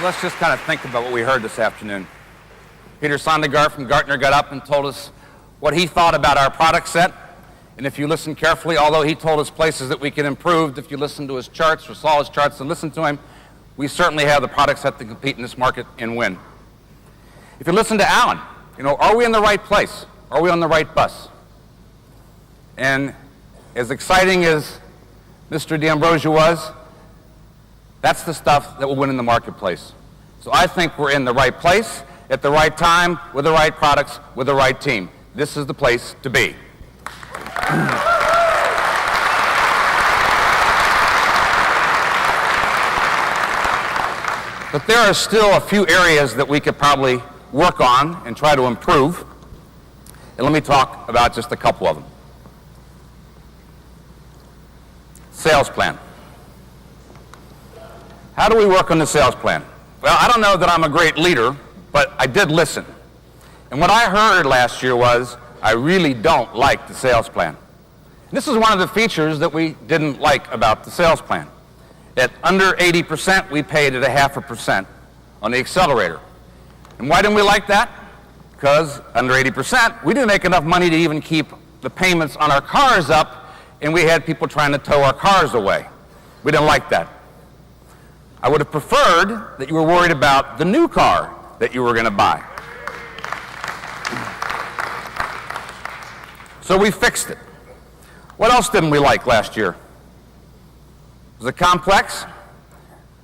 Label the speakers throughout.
Speaker 1: let's just kind of think about what we heard this afternoon. Peter Sondergaard from Gartner got up and told us what he thought about our product set. And if you listen carefully, although he told us places that we can improve, if you listen to his charts or saw his charts and listened to him, we certainly have the product set to compete in this market and win. If you listen to Alan, are we in the right place? Are we on the right bus? And as exciting as Mr. D'Ambrosio was, that's the stuff that will win in the marketplace. So I think we're in the right place, at the right time, with the right products, with the right team. This is the place to be. But there are still a few areas that we could probably work on and try to improve. And let me talk about just a couple of them. Sales plan. How do we work on the sales plan? Well, I don't know that I'm a great leader, but I did listen. And what I heard last year was, I really don't like the sales plan. And this is one of the features that we didn't like about the sales plan. At under 80%, we paid at 0.5% on the accelerator. And why didn't we like that? Because under 80%, we didn't make enough money to even keep the payments on our cars up, and we had people trying to tow our cars away. We didn't like that. I would have preferred that you were worried about the new car that you were going to buy. So we fixed it. What else didn't we like last year? Was it complex?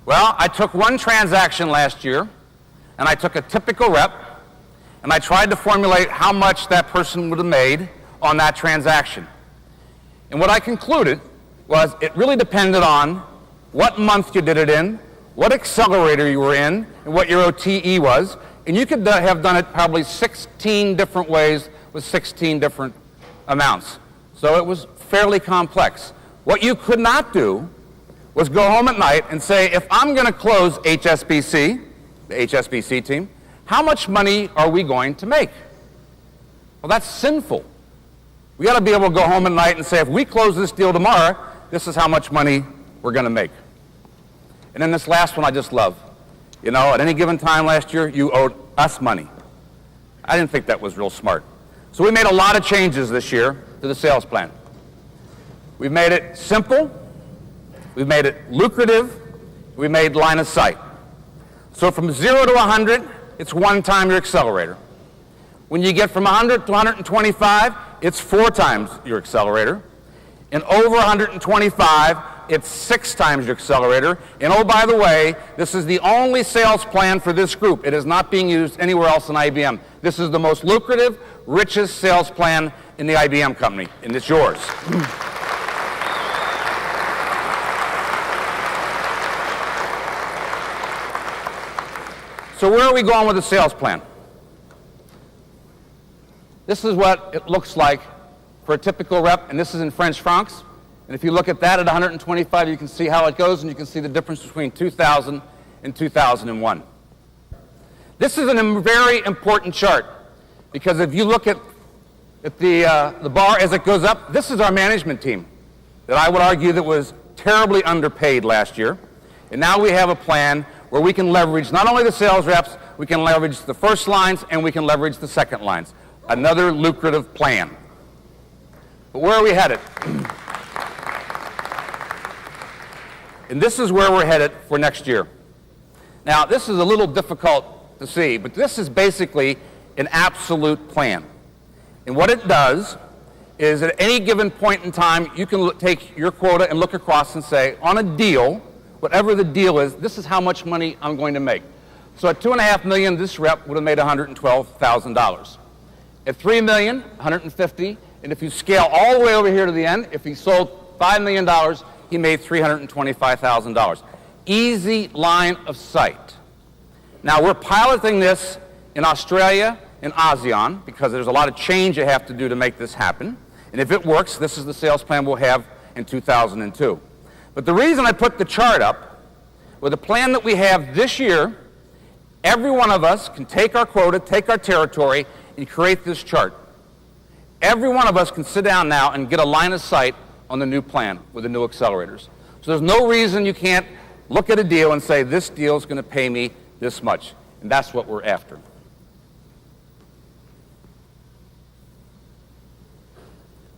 Speaker 1: Well, I took one transaction last year, and I took a typical rep, and I tried to formulate how much that person would have made on that transaction. And what I concluded was it really depended on what month you did it in, what accelerator you were in, and what your OTE was. And you could have done it probably 16 different ways with 16 different amounts. So it was fairly complex. What you could not do was go home at night and say, if I'm going to close HSBC, the HSBC team, how much money are we going to make? Well, that's sinful. We got to be able to go home at night and say, if we close this deal tomorrow, this is how much money we're going to make. And then this last one I just love. At any given time last year, you owed us money. I didn't think that was real smart. So we made a lot of changes this year to the sales plan. We've made it simple. We've made it lucrative. We made line of sight. So from 0 to 100, it's 1 time your accelerator. When you get from 100 to 125, it's 4 times your accelerator. And over 125, it's 6 times your accelerator. And oh, by the way, this is the only sales plan for this group. It is not being used anywhere else in IBM. This is the most lucrative, richest sales plan in the IBM company, and it's yours. So where are we going with the sales plan? This is what it looks like for a typical rep, and this is in French francs. And if you look at that at 125, you can see how it goes, and you can see the difference between 2000 and 2001. This is a very important chart, because if you look at the bar as it goes up, this is our management team that I would argue that was terribly underpaid last year. And now we have a plan where we can leverage not only the sales reps, we can leverage the first lines, and we can leverage the second lines. Another lucrative plan. But where are we headed? And this is where we're headed for next year. Now, this is a little difficult to see, but this is basically an absolute plan. And what it does is at any given point in time, you can take your quota and look across and say, on a deal, whatever the deal is, this is how much money I'm going to make. So at $2.5 million, this rep would have made $112,000. At $3 million, $150,000, and if you scale all the way over here to the end, if he sold $5 million, he made $325,000. Easy line of sight. Now, we're piloting this in Australia and ASEAN because there's a lot of change you have to do to make this happen. And if it works, this is the sales plan we'll have in 2002. But the reason I put the chart up, with the plan that we have this year, every one of us can take our quota, take our territory, and create this chart. Every one of us can sit down now and get a line of sight on the new plan with the new accelerators. So there's no reason you can't look at a deal and say, this deal is going to pay me this much. And that's what we're after.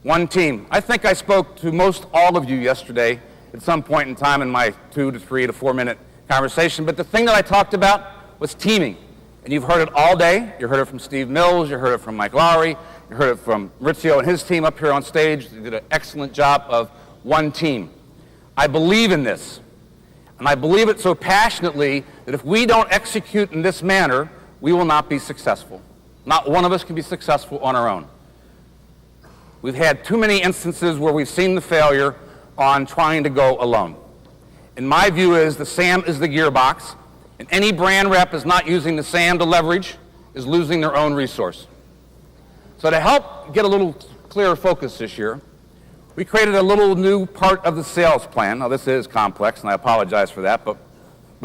Speaker 1: One team. I think I spoke to most all of you yesterday at some point in time in my 2 to 3 to 4 minute conversation, but the thing that I talked about was teaming. And you've heard it all day. You heard it from Steve Mills, you heard it from Mike Lowry, you heard it from Maurizio and his team up here on stage. They did an excellent job of one team. I believe in this, and I believe it so passionately that if we don't execute in this manner, we will not be successful. Not one of us can be successful on our own. We've had too many instances where we've seen the failure on trying to go alone. And my view is the SAM is the gearbox, and any brand rep is not using the SAM to leverage is losing their own resource. So to help get a little clearer focus this year, we created a little new part of the sales plan. Now this is complex, and I apologize for that, but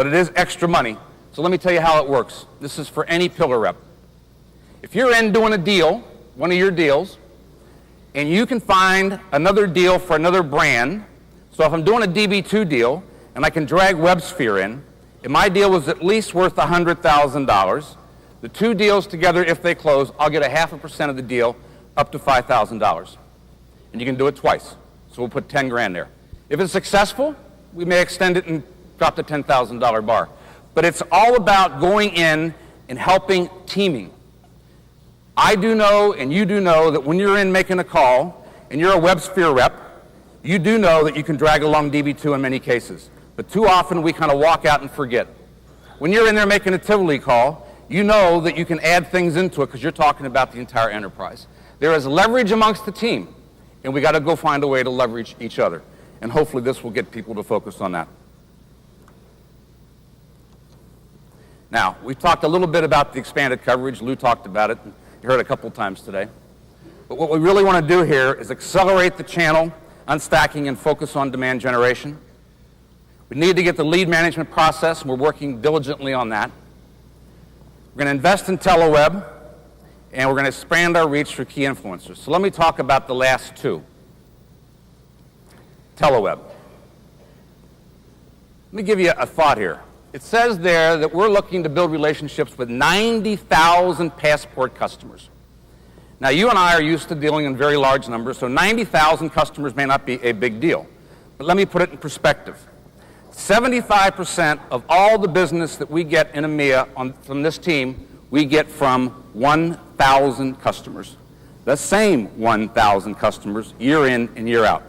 Speaker 1: it is extra money. So let me tell you how it works. This is for any pillar rep. If you're in doing a deal, one of your deals, and you can find another deal for another brand, so if I'm doing a DB2 deal, and I can drag WebSphere in, if my deal was at least worth $100,000, the two deals together, if they close, I'll get 0.5% of the deal up to $5,000. And you can do it twice. So we'll put 10 grand there. If it's successful, we may extend it and drop the $10,000 bar. But it's all about going in and helping teaming. I do know, and you do know, that when you're in making a call, and you're a WebSphere rep, you do know that you can drag along DB2 in many cases. But too often we kind of walk out and forget. When you're in there making a Tivoli call, you know that you can add things into it because you're talking about the entire enterprise. There is leverage amongst the team, and we got to go find a way to leverage each other. And hopefully this will get people to focus on that. Now, we've talked a little bit about the expanded coverage. Lou talked about it. You heard it a couple times today. But what we really want to do here is accelerate the channel unstacking and focus on demand generation. We need to get the lead management process, and we're working diligently on that. We're going to invest in teleweb, and we're going to expand our reach through key influencers. So let me talk about the last two. Teleweb. Let me give you a thought here. It says there that we're looking to build relationships with 90,000 passport customers. Now, you and I are used to dealing in very large numbers, so 90,000 customers may not be a big deal. But let me put it in perspective. 75% of all the business that we get in EMEA from this team, we get from 1,000 customers. The same 1,000 customers year in and year out.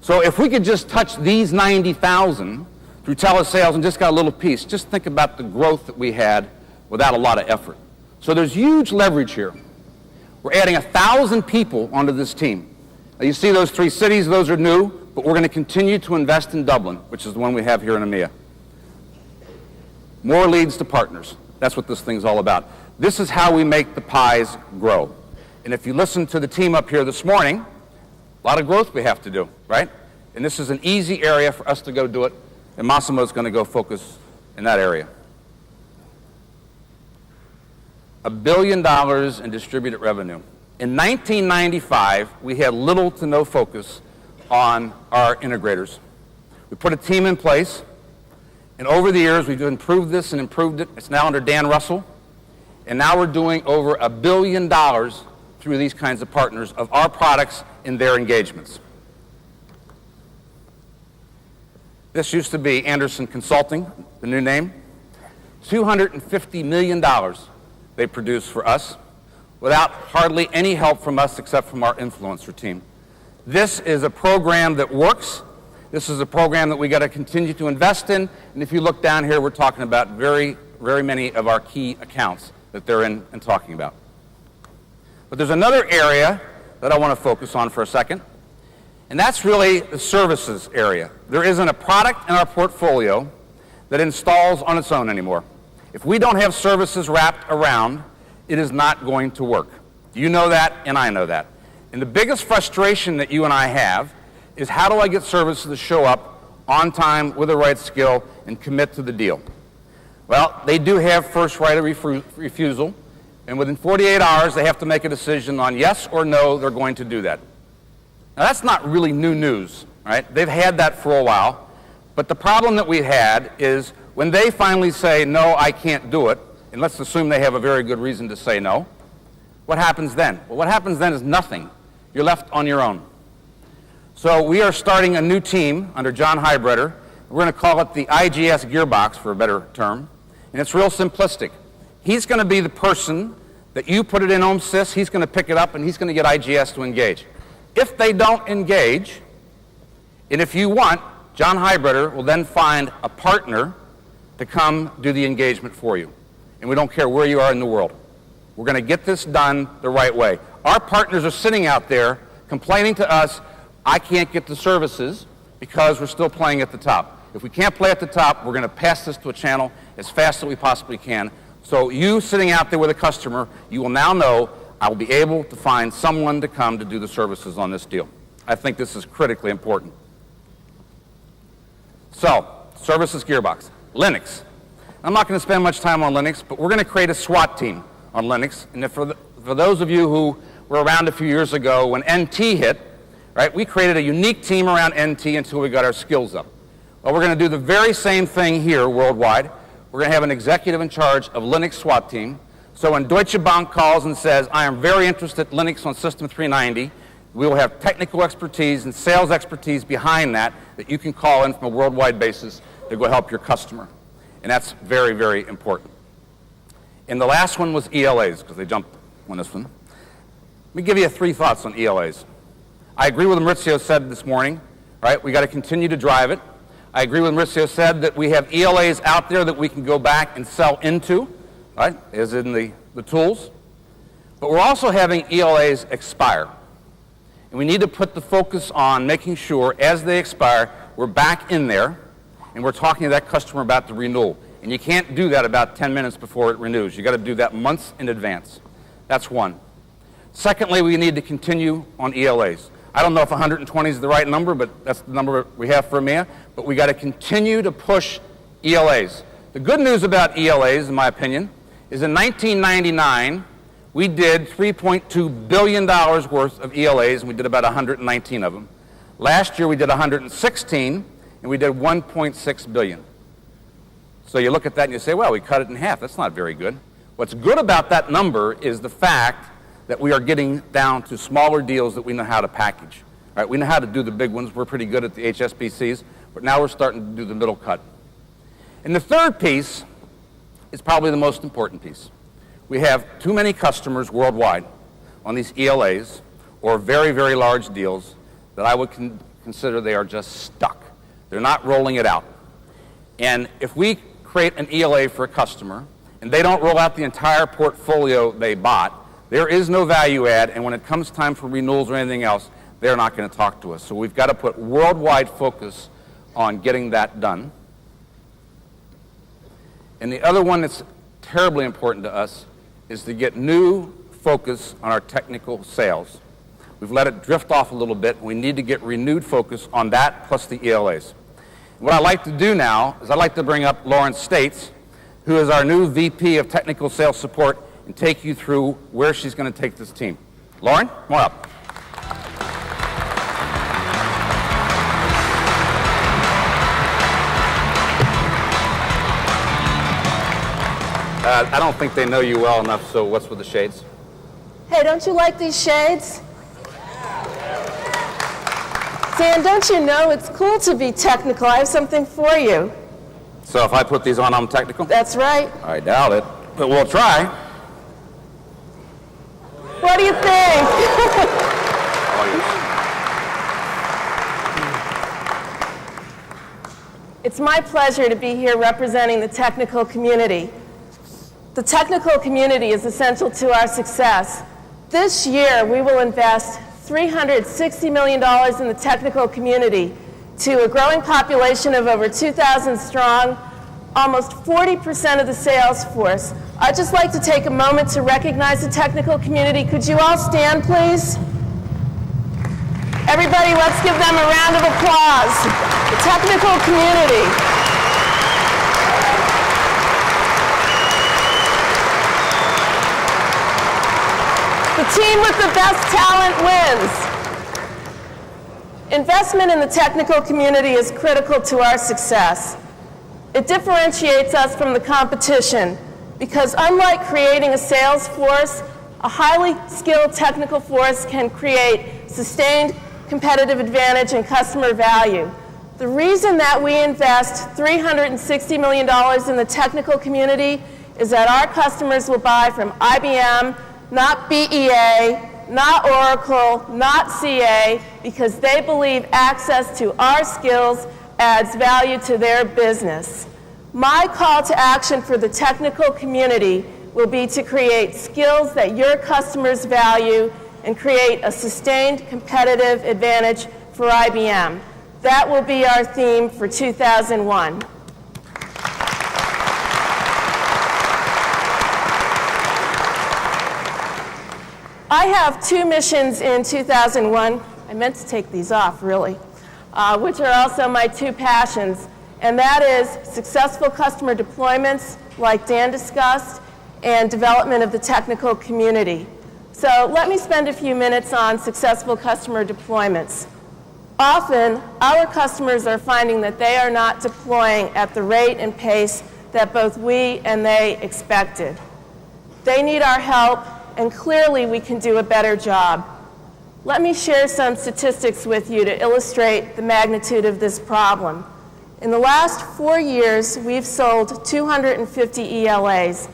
Speaker 1: So if we could just touch these 90,000 through telesales and just got a little piece, just think about the growth that we had without a lot of effort. So there's huge leverage here. We're adding 1,000 people onto this team. Now you see those 3 cities, those are new, but we're going to continue to invest in Dublin, which is the one we have here in EMEA. More leads to partners. That's what this thing's all about. This is how we make the pies grow. And if you listen to the team up here this morning, a lot of growth we have to do, right? And this is an easy area for us to go do it, and Massimo's going to go focus in that area. $1 billion in distributed revenue. In 1995, we had little to no focus on our integrators. We put a team in place, and over the years, we've improved this and improved it. It's now under Dan Russell, and now we're doing over $1 billion through these kinds of partners of our products in their engagements. This used to be Anderson Consulting, the new name. $250 million they produce for us without hardly any help from us except from our influencer team. This is a program that works. This is a program that we got to continue to invest in. And if you look down here, we're talking about very, very many of our key accounts that they're in and talking about. But there's another area that I want to focus on for a second, and that's really the services area. There isn't a product in our portfolio that installs on its own anymore. If we don't have services wrapped around, it is not going to work. You know that, and I know that. And the biggest frustration that you and I have is how do I get services to show up on time with the right skill and commit to the deal? Well, they do have first right of refusal, and within 48 hours they have to make a decision on yes or no they're going to do that. Now that's not really new news, right? They've had that for a while, but the problem that we had is When they finally say, no, I can't do it, and let's assume they have a very good reason to say no, what happens then? Well, what happens then is nothing. You're left on your own. So we are starting a new team under John Hybretter. We're going to call it the IGS Gearbox, for a better term, and it's real simplistic. He's going to be the person that you put it in OMSYS, he's going to pick it up, and he's going to get IGS to engage. If they don't engage, and if you want, John Hybretter will then find a partner to come do the engagement for you. And we don't care where you are in the world. We're going to get this done the right way. Our partners are sitting out there complaining to us, I can't get the services because we're still playing at the top. If we can't play at the top, we're going to pass this to a channel as fast as we possibly can. So you sitting out there with a customer, you will now know I will be able to find someone to come to do the services on this deal. I think this is critically important. So, Services Gearbox, Linux. I'm not going to spend much time on Linux, but we're going to create a SWAT team on Linux. And for those of you who were around a few years ago when NT hit, right, we created a unique team around NT until we got our skills up. Well, we're going to do the very same thing here worldwide. We're going to have an executive in charge of Linux SWAT team. So when Deutsche Bank calls and says, I am very interested in Linux on System 390, we will have technical expertise and sales expertise behind that you can call in from a worldwide basis to go help your customer. And that's very, very important. And the last one was ELAs, because they jumped on this one. Let me give you 3 thoughts on ELAs. I agree with what Maurizio said this morning, right? We got to continue to drive it. I agree with what Maurizio said that we have ELAs out there that we can go back and sell into, right, as in the tools. But we're also having ELAs expire. And we need to put the focus on making sure as they expire, we're back in there and we're talking to that customer about the renewal. And you can't do that about 10 minutes before it renews. You got to do that months in advance. That's one. Secondly, we need to continue on ELAs. I don't know if 120 is the right number, but that's the number we have for EMEA. But we got to continue to push ELAs. The good news about ELAs, in my opinion, is in 1999, we did $3.2 billion worth of ELAs, and we did about 119 of them. Last year, we did 116, and we did 1.6 billion. So you look at that and you say, well, we cut it in half. That's not very good. What's good about that number is the fact that we are getting down to smaller deals that we know how to package. Right? We know how to do the big ones. We're pretty good at the HSBCs, but now we're starting to do the middle cut. And the third piece is probably the most important piece. We have too many customers worldwide on these ELAs or very, very large deals that I would consider they are just stuck. They're not rolling it out. And if we create an ELA for a customer and they don't roll out the entire portfolio they bought, there is no value add, and when it comes time for renewals or anything else, they're not going to talk to us. So we've got to put worldwide focus on getting that done. And the other one that's terribly important to us is to get new focus on our technical sales. We've let it drift off a little bit. We need to get renewed focus on that plus the ELAs. What I'd like to do now is I'd like to bring up Lauren States, who is our new VP of Technical Sales Support, and take you through where she's going to take this team. Lauren, come on up. I don't think they know you well enough, so what's with the shades?
Speaker 2: Hey, don't you like these shades? Dan, don't you know it's cool to be technical? I have something for you.
Speaker 1: So if I put these on, I'm technical?
Speaker 2: That's right.
Speaker 1: I doubt it, but we'll try.
Speaker 2: What do you think? It's my pleasure to be here representing the technical community. The technical community is essential to our success. This year, we will invest $360 million in the technical community to a growing population of over 2,000 strong, almost 40% of the sales force. I'd just like to take a moment to recognize the technical community. Could you all stand, please? Everybody, let's give them a round of applause. The technical community. The team with the best talent wins. Investment in the technical community is critical to our success. It differentiates us from the competition because unlike creating a sales force, a highly skilled technical force can create sustained competitive advantage and customer value. The reason that we invest $360 million in the technical community is that our customers will buy from IBM, not BEA, not Oracle, not CA, because they believe access to our skills adds value to their business. My call to action for the technical community will be to create skills that your customers value and create a sustained competitive advantage for IBM. That will be our theme for 2001. I have two missions in 2001. I meant to take these off, really, which are also my two passions, and that is successful customer deployments, like Dan discussed, and development of the technical community. So let me spend a few minutes on successful customer deployments. Often, our customers are finding that they are not deploying at the rate and pace that both we and they expected. They need our help, and clearly we can do a better job. Let me share some statistics with you to illustrate the magnitude of this problem. In the last 4 years, we've sold 250 ELAs,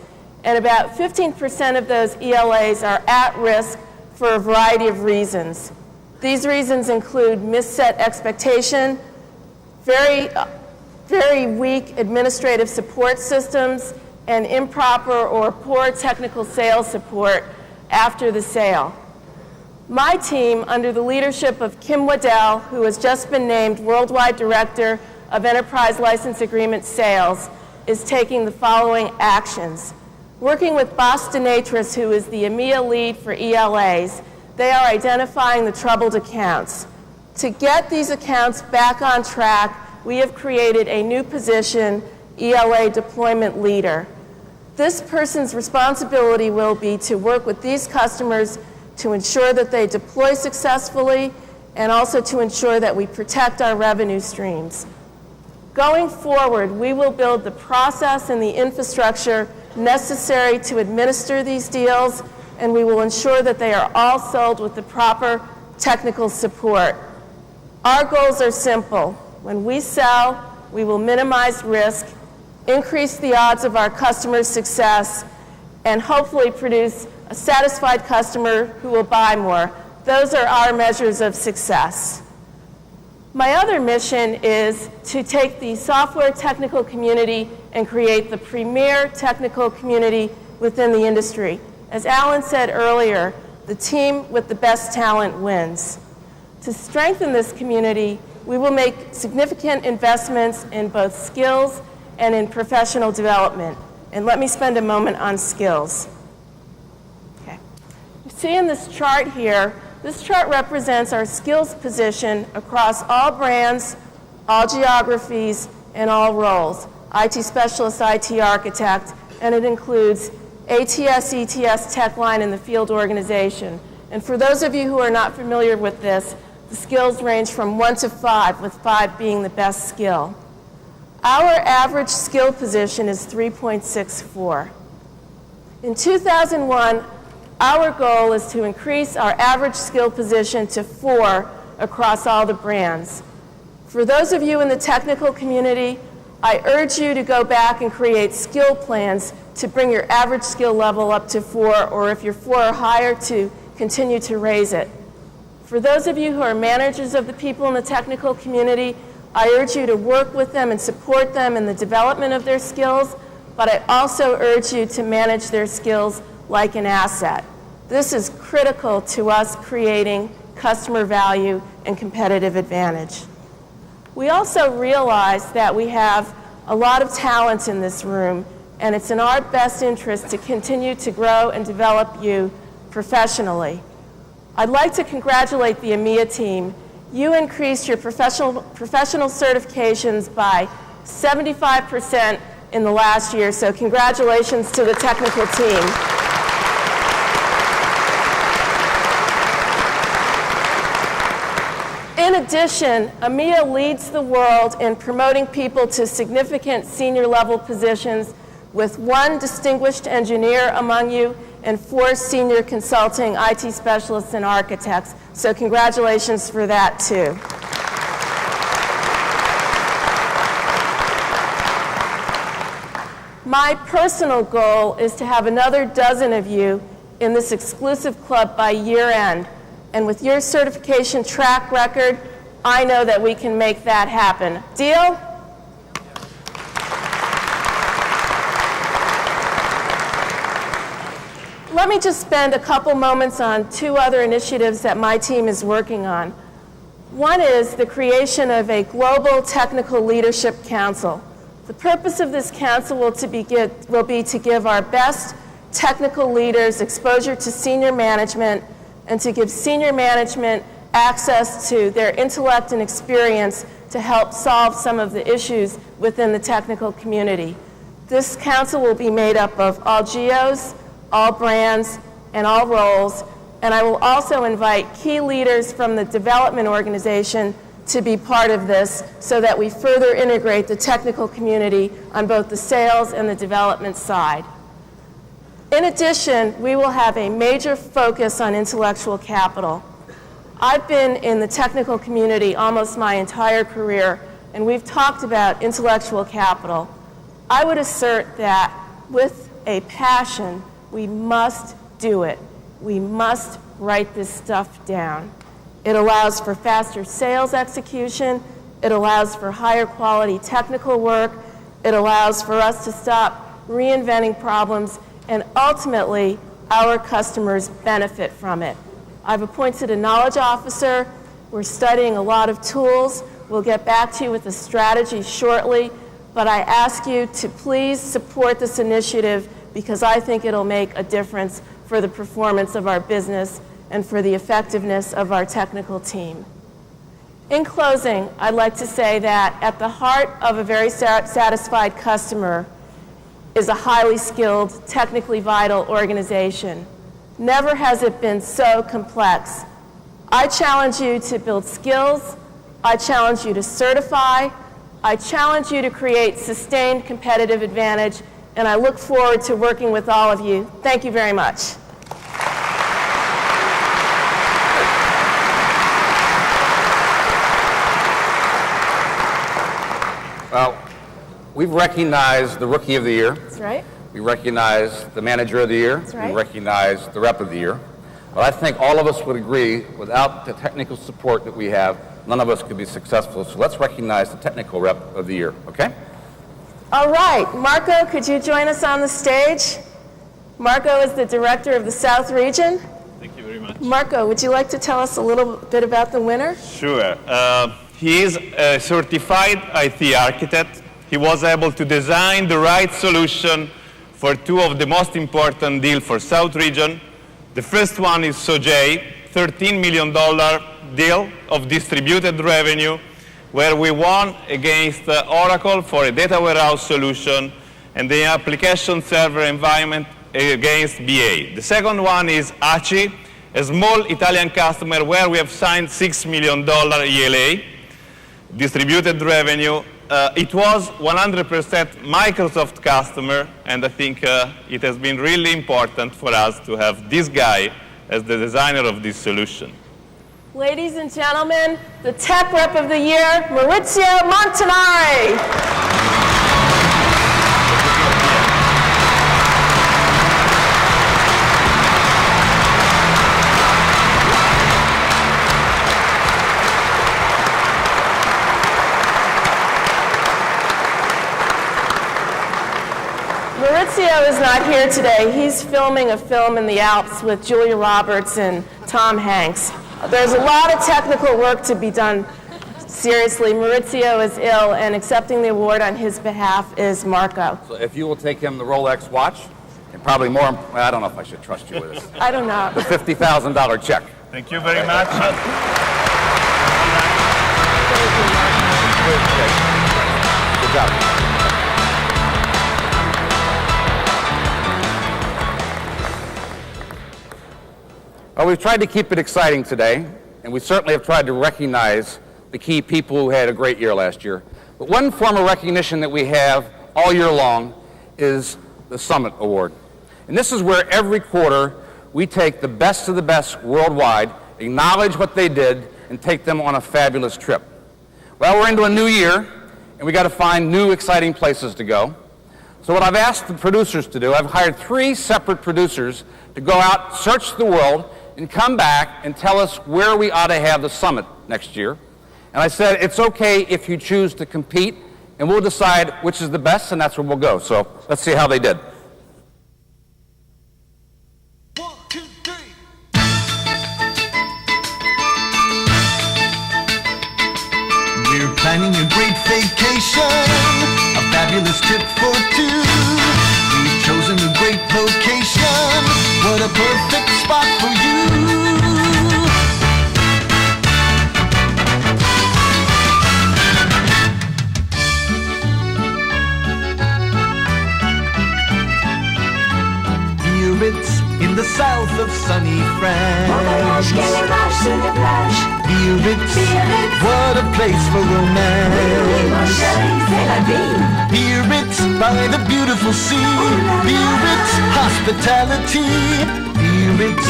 Speaker 2: and about 15% of those ELAs are at risk for a variety of reasons. These reasons include misset expectation, very weak administrative support systems, and improper or poor technical sales support after the sale. My team, under the leadership of Kim Waddell, who has just been named Worldwide Director of Enterprise License Agreement Sales, is taking the following actions. Working with Bas Denatris, who is the EMEA lead for ELAs, they are identifying the troubled accounts. To get these accounts back on track, we have created a new position, ELA Deployment Leader. This person's responsibility will be to work with these customers to ensure that they deploy successfully and also to ensure that we protect our revenue streams. Going forward, we will build the process and the infrastructure necessary to administer these deals, and we will ensure that they are all sold with the proper technical support. Our goals are simple. When we sell, we will minimize risk, increase the odds of our customers' success, and hopefully produce a satisfied customer who will buy more. Those are our measures of success. My other mission is to take the software technical community and create the premier technical community within the industry. As Alan said earlier, the team with the best talent wins. To strengthen this community, we will make significant investments in both skills and in professional development. And let me spend a moment on skills. Okay. You see in this chart here, this chart represents our skills position across all brands, all geographies, and all roles. IT specialist, IT architect, and it includes ATS, ETS, tech line, and the field organization. And for those of you who are not familiar with this, the skills range from 1 to 5, with 5 being the best skill. Our average skill position is 3.64. In 2001, our goal is to increase our average skill position to 4 across all the brands. For those of you in the technical community, I urge you to go back and create skill plans to bring your average skill level up to 4, or if you're 4 or higher, to continue to raise it. For those of you who are managers of the people in the technical community, I urge you to work with them and support them in the development of their skills, but I also urge you to manage their skills like an asset. This is critical to us creating customer value and competitive advantage. We also realize that we have a lot of talent in this room, and it's in our best interest to continue to grow and develop you professionally. I'd like to congratulate the EMEA team. You increased your professional certifications by 75% in the last year, so congratulations to the technical team. In In addition, EMEA leads the world in promoting people to significant senior level positions, with 1 distinguished engineer among you and 4 senior consulting IT specialists and architects. So congratulations for that too. My personal goal is to have another dozen of you in this exclusive club by year end. And with your certification track record, I know that we can make that happen. Deal? Let me just spend a couple moments on 2 other initiatives that my team is working on. One is the creation of a global technical leadership council. The purpose of this council will be to give our best technical leaders exposure to senior management and to give senior management access to their intellect and experience to help solve some of the issues within the technical community. This council will be made up of all geos, all brands, and all roles, and I will also invite key leaders from the development organization to be part of this so that we further integrate the technical community on both the sales and the development side. In addition, we will have a major focus on intellectual capital. I've been in the technical community almost my entire career, and we've talked about intellectual capital. I would assert that with a passion, we must do it. We must write this stuff down. It allows for faster sales execution. It allows for higher quality technical work. It allows for us to stop reinventing problems, and ultimately, our customers benefit from it. I've appointed a knowledge officer. We're studying a lot of tools. We'll get back to you with a strategy shortly, but I ask you to please support this initiative because I think it'll make a difference for the performance of our business and for the effectiveness of our technical team. In closing, I'd like to say that at the heart of a very satisfied customer is a highly skilled, technically vital organization. Never has it been so complex. I challenge you to build skills. I challenge you to certify. I challenge you to create sustained competitive advantage, and I look forward to working with all of you. Thank you very much.
Speaker 1: Well, we've recognized the Rookie of the Year.
Speaker 2: That's right.
Speaker 1: We recognize the Manager of the Year.
Speaker 2: That's right.
Speaker 1: We recognize the Rep of the Year. But I think all of us would agree, without the technical support that we have, none of us could be successful. So let's recognize the Technical Rep of the Year, okay?
Speaker 2: All right, Marco, could you join us on the stage? Marco is the Director of the South Region.
Speaker 3: Thank you very much.
Speaker 2: Marco, would you like to tell us a little bit about the winner?
Speaker 3: Sure. He is a certified IT architect. He was able to design the right solution for 2 of the most important deals for South Region. The first one is Sojay, $13 million deal of distributed revenue, where we won against Oracle for a data warehouse solution and the application server environment against BA. The second one is ACI, a small Italian customer where we have signed $6 million ELA, distributed revenue. It was 100% Microsoft customer, and I think it has been really important for us to have this guy as the designer of this solution.
Speaker 2: Ladies and gentlemen, the Tech Rep of the Year, Maurizio Montanari. Maurizio is not here today. He's filming a film in the Alps with Julia Roberts and Tom Hanks. There's a lot of technical work to be done. Seriously, Maurizio is ill, and accepting the award on his behalf is Marco.
Speaker 1: So if you will take him the Rolex watch, and probably more, I don't know if I should trust you with this,
Speaker 2: I don't know.
Speaker 1: the $50,000 check.
Speaker 3: Thank you very much.
Speaker 1: Good job. Well, we've tried to keep it exciting today, and we certainly have tried to recognize the key people who had a great year last year. But one form of recognition that we have all year long is the Summit Award. And this is where every quarter we take the best of the best worldwide, acknowledge what they did, and take them on a fabulous trip. Well, we're into a new year, and we got to find new exciting places to go. So what I've asked the producers to do, I've hired 3 separate producers to go out, search the world, and come back and tell us where we ought to have the summit next year. And I said, it's okay if you choose to compete, and we'll decide which is the best, and that's where we'll go. So let's see how they did.
Speaker 4: 1, 2, 3. We're planning a great vacation, a fabulous trip for 2. We've chosen a great location, what a perfect spot for you. It's in the south of sunny France. Biarritz, what a place for romance. Biarritz, by the beautiful sea. Biarritz, hospitality. Biarritz,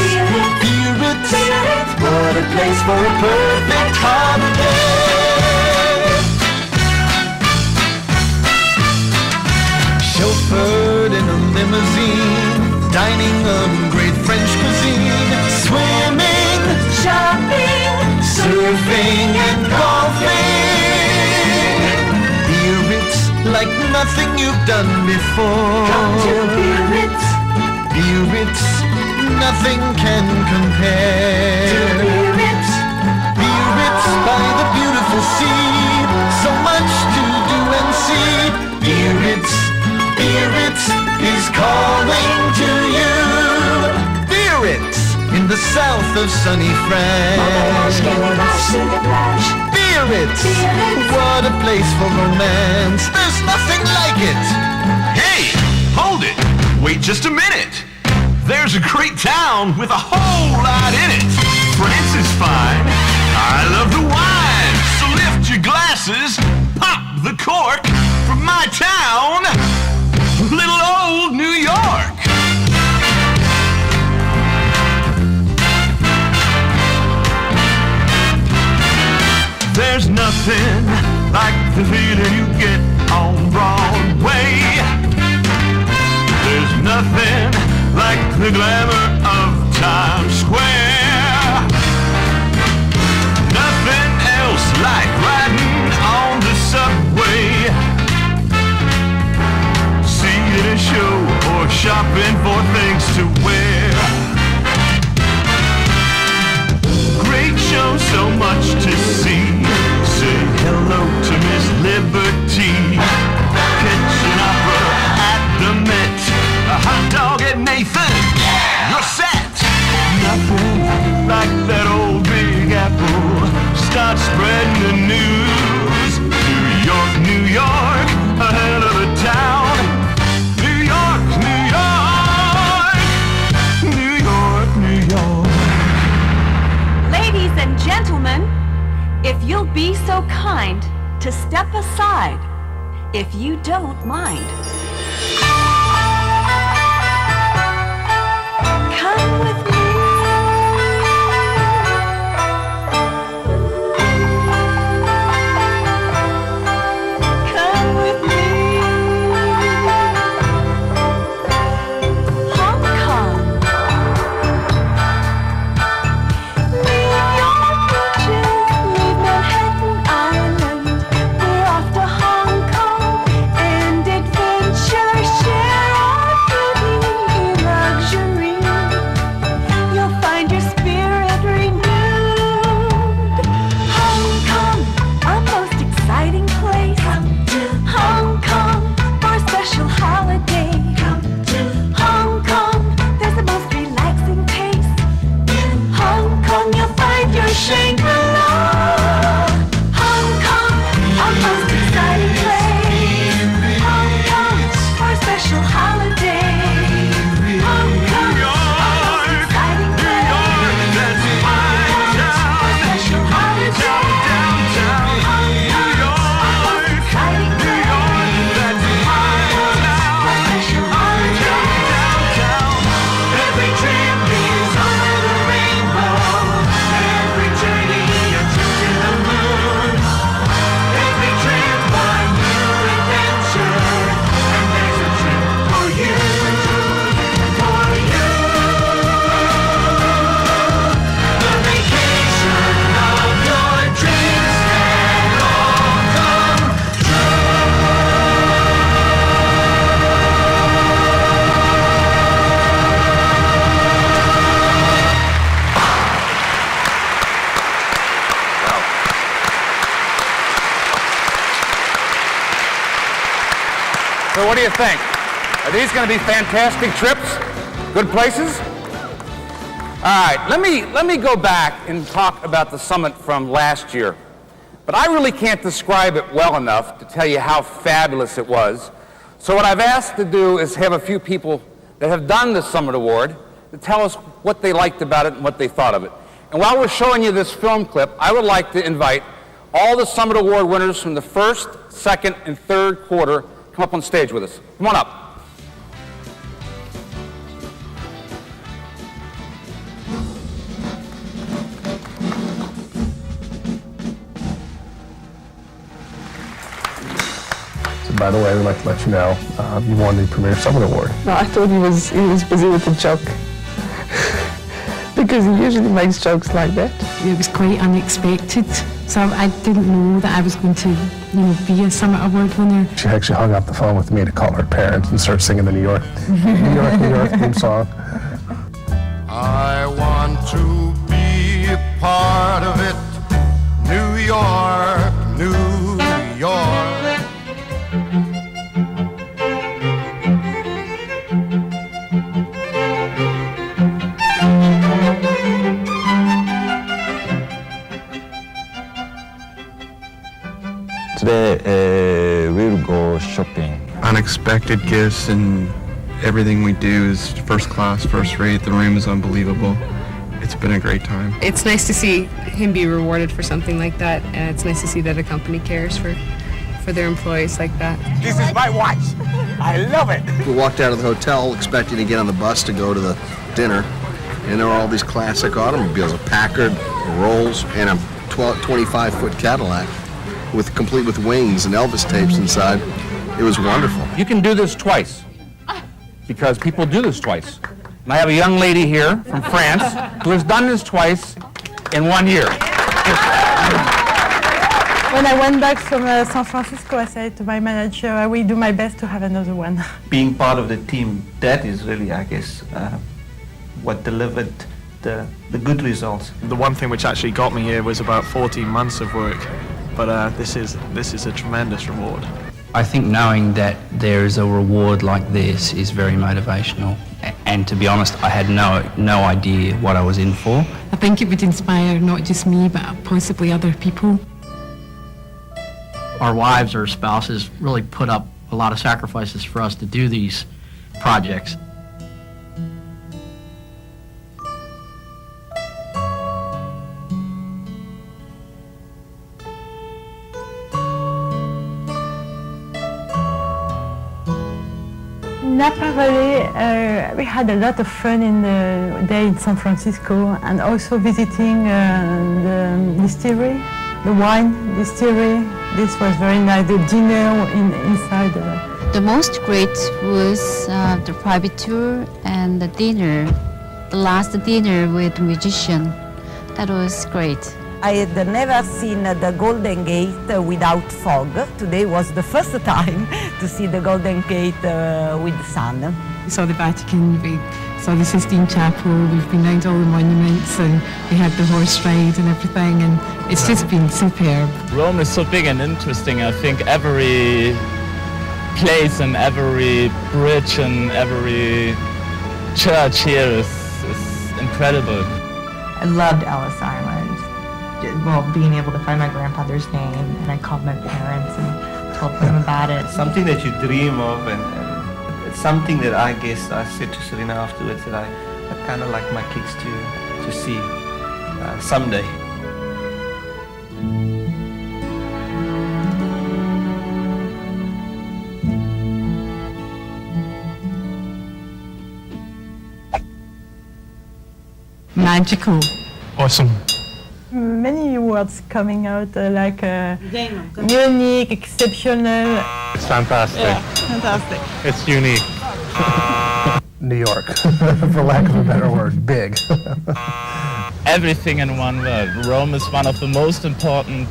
Speaker 4: Biarritz, what a place for a perfect holiday. Chauffeured in a limousine, dining on great French cuisine, swimming, shopping, surfing and golfing. Biarritz, like nothing you've done before. Come to Biarritz. Biarritz, nothing can compare. To Biarritz. Biarritz, by the beautiful sea, so much to do and see. Biarritz, Biarritz is calling to you. Biarritz, in the south of sunny France. Biarritz, what a place for romance. There's nothing like it.
Speaker 5: Hey, hold it. Wait just a minute. There's a great town with a whole lot in it. France is fine. I love the wine. So lift your glasses, pop the cork from my town, little old New York. There's nothing like the feeling you get on Broadway. There's nothing like the glamour of Times Square. Nothing else like riding on the subway, seeing a show or shopping for things to wear. Great show, so much to see. Say hello to Miss Liberty. Catch an opera at the Met. A hot dog at Nathan. You're set. Nothing like that old Big Apple. Start spreading the news. New York, New York, a hell of a town. New York, New York, New York, New York.
Speaker 6: Ladies and gentlemen, if you'll be so kind to step aside, if you don't mind. Come with me. Come with me. Hong Kong. Leave your beaches, leave Manhattan Island. We're off to Hong Kong and adventure.
Speaker 1: what do you think? Are these going to be fantastic trips? Good places? All right, let me go back and talk about the summit from last year. But I really can't describe it well enough to tell you how fabulous it was. So what I've asked to do is have a few people that have done the Summit Award to tell us what they liked about it and what they thought of it. And while we're showing you this film clip, I would like to invite all the Summit Award winners from the first, second, and third quarter come up on stage with us. Come on up.
Speaker 7: By the way, we'd like to let you know you won the Premier Summit Award.
Speaker 8: No, I thought he was busy with the joke. Because he usually makes jokes like that.
Speaker 9: It was quite unexpected, so I didn't know that I was going to, be a Summit Award winner.
Speaker 7: She actually hung up the phone with me to call her parents and start singing the New York theme song.
Speaker 4: I want to be a part of it. New York, New York.
Speaker 10: Today we'll go shopping.
Speaker 11: Unexpected gifts and everything we do is first class, first rate. The room is unbelievable. It's been a great time.
Speaker 12: It's nice to see him be rewarded for something like that. It's nice to see that a company cares for their employees like that.
Speaker 13: This is my watch. I love it.
Speaker 14: We walked out of the hotel expecting to get on the bus to go to the dinner, and there were all these classic automobiles, a Packard, a Rolls, and a 25-foot Cadillac, complete with wings and Elvis tapes inside. It was wonderful.
Speaker 1: You can do this twice, because people do this twice. And I have a young lady here from France who has done this twice in 1 year.
Speaker 15: When I went back from San Francisco, I said to my manager, I will do my best to have another one.
Speaker 10: Being part of the team, that is really, I guess, what delivered the good results.
Speaker 16: The one thing which actually got me here was about 14 months of work, but this is a tremendous reward.
Speaker 17: I think knowing that there is a reward like this is very motivational. And to be honest, I had no idea what I was in for.
Speaker 9: I think it would inspire not just me, but possibly other people.
Speaker 18: Our wives or spouses really put up a lot of sacrifices for us to do these projects.
Speaker 15: Napa Valley, we had a lot of fun in the day in San Francisco, and also visiting the distillery, the wine distillery. This was very nice. The dinner inside.
Speaker 19: The most great was the private tour and the dinner, the last dinner with the musician. That was great.
Speaker 20: I had never seen the Golden Gate without fog. Today was the first time to see the Golden Gate with the sun.
Speaker 9: We saw the Vatican, we saw the Sistine Chapel, we've been round all the monuments, and we had the horse ride and everything, and it's just been superb.
Speaker 21: Rome is so big and interesting. I think every place and every bridge and every church here is incredible.
Speaker 22: I loved Ellis Island. Well, being able to find my grandfather's name, and I called my parents and told them about it.
Speaker 10: Something that you dream of, and it's something that I guess I said to Serena afterwards that I kind of like my kids to see someday.
Speaker 9: Magical.
Speaker 11: Awesome.
Speaker 15: Many words coming out like unique, exceptional.
Speaker 11: It's fantastic.
Speaker 15: Yeah, fantastic.
Speaker 11: It's unique.
Speaker 7: New York, for lack of a better word, big.
Speaker 21: Everything in one word. Rome is one of the most important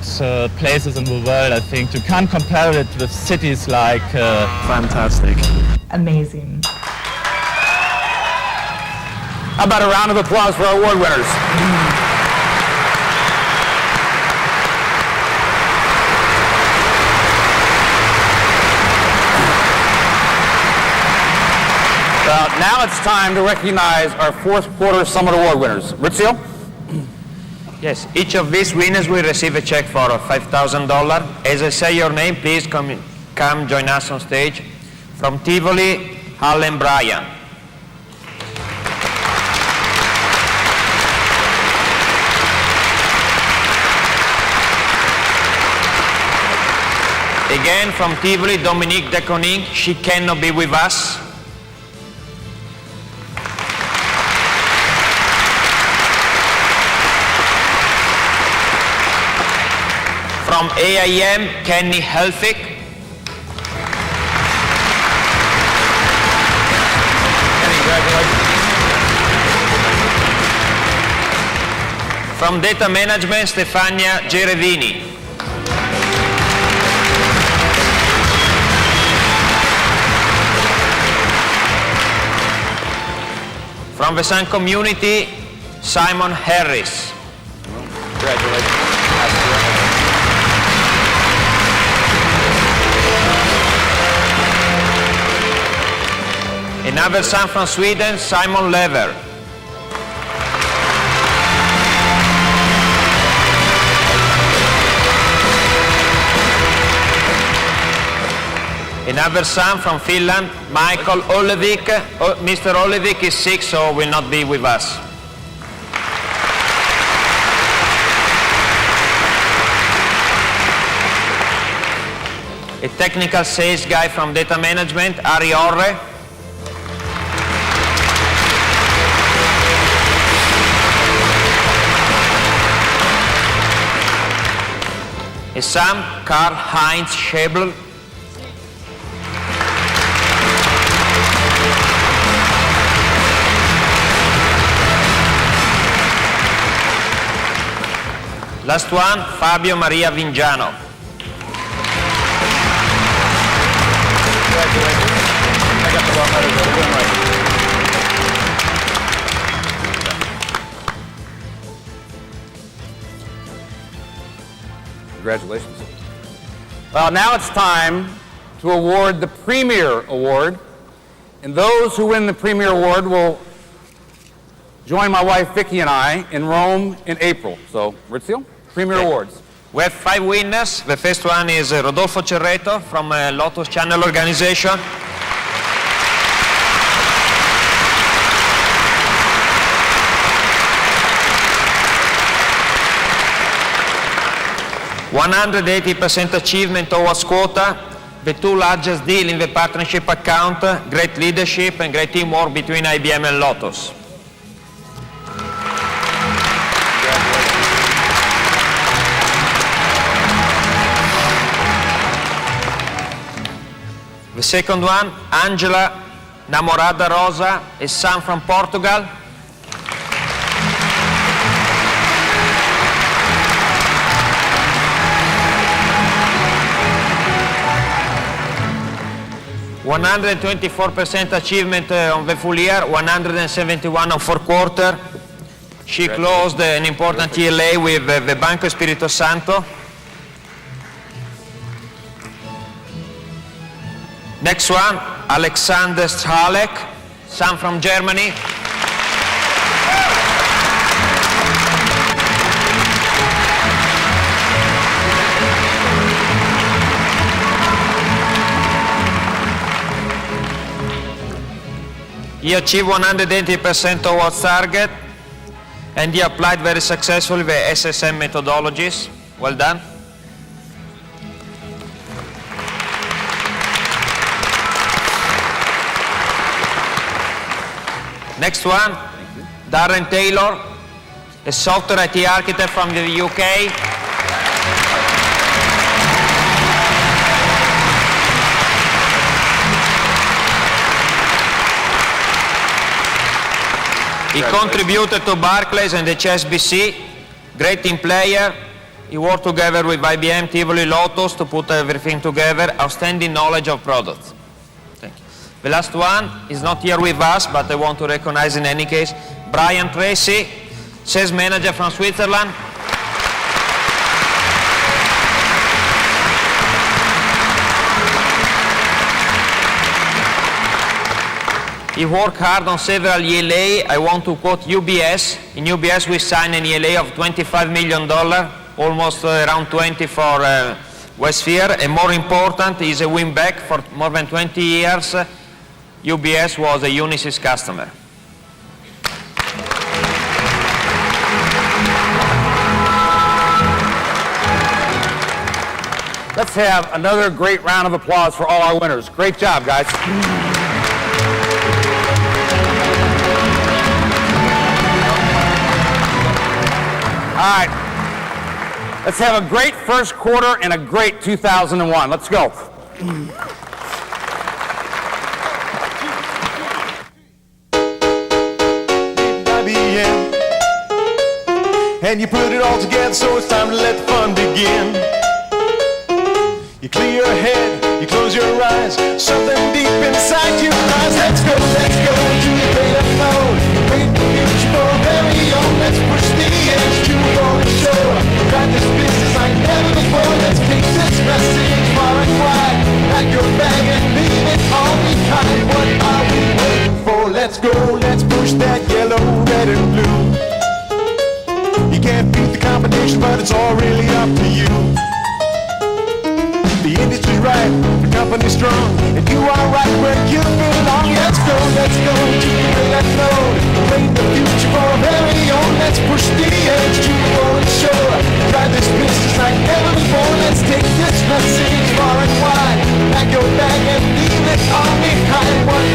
Speaker 21: places in the world, I think. You can't compare it with cities like...
Speaker 11: Fantastic.
Speaker 22: Amazing.
Speaker 1: How about a round of applause for our award winners? Well, now it's time to recognize our fourth quarter Summit Award winners. Ritzio?
Speaker 2: Yes, each of these winners will receive a check for $5,000. As I say your name, please come join us on stage. From Tivoli, Allen Bryan. Again from Tivoli, Dominique Deconing. She cannot be with us. From AIM, Kenny Helfig. Kenny, congratulations. From Data Management, Stefania Gerevini. From the Sun Community, Simon Harris. Congratulations. Another son from Sweden, Simon Lever. Another son from Finland, Michael Olevik. Mr. Olevik is sick, so will not be with us. A technical sales guy from Data Management, Ari Orre. A son, Karl-Heinz Schäbel. Last one, Fabio Maria Vingiano.
Speaker 1: Congratulations. Well, now it's time to award the Premier Award. And those who win the Premier Award will join my wife Vicky and I in Rome in April. So, Ritzio, Premier Awards.
Speaker 2: We have 5 winners. The first one is Rodolfo Cerreto from Lotus Channel Organization. $180% achievement towards quota, the 2 largest deal in the partnership account, great leadership and great teamwork between IBM and Lotus. The second one, Angela Namorada Rosa, a son from Portugal. $124% achievement on the full year, 171 on 4 quarter. She closed an important TLA with the Banco Espirito Santo. Next one, Alexander Stralek, son from Germany. He achieved 180% towards target, and he applied very successfully the SSM methodologies. Well done. Next one, Darren Taylor, a software IT architect from the UK. He contributed to Barclays and HSBC, great team player. He worked together with IBM, Tivoli, Lotus to put everything together, outstanding knowledge of products. Thank you. The last one is not here with us, but I want to recognize in any case, Brian Tracy, sales manager from Switzerland. He worked hard on several ELA. I want to quote UBS. In UBS, we signed an ELA of $25 million, almost around 20 for Westsphere. And more important is a win back for more than 20 years. UBS was a Unisys customer.
Speaker 1: Let's have another great round of applause for all our winners. Great job, guys. All right. Let's have a great first quarter and a great 2001. Let's go.
Speaker 4: IBM. And you put it all together, so it's time to let the fun begin. You clear your head, you close your eyes, something deep inside you cries. Let's go to the great unknown. Paint the future for a very own. Let's push the edge to a golden shore. Drive this business like never before. Let's take this message far and wide. Pack your bag and leave it all behind. What are we waiting for? Let's go, let's push that yellow, red and blue. You can't beat the competition, but it's all really up to you. The industry's right, the company's strong, and you are right where you belong. Let's go to the great unknown. Paint the future for our very own. Let's push the edge to the golden shore. Drive this business like never before. Let's take this message far and wide. Pack your bag and leave it all behind. What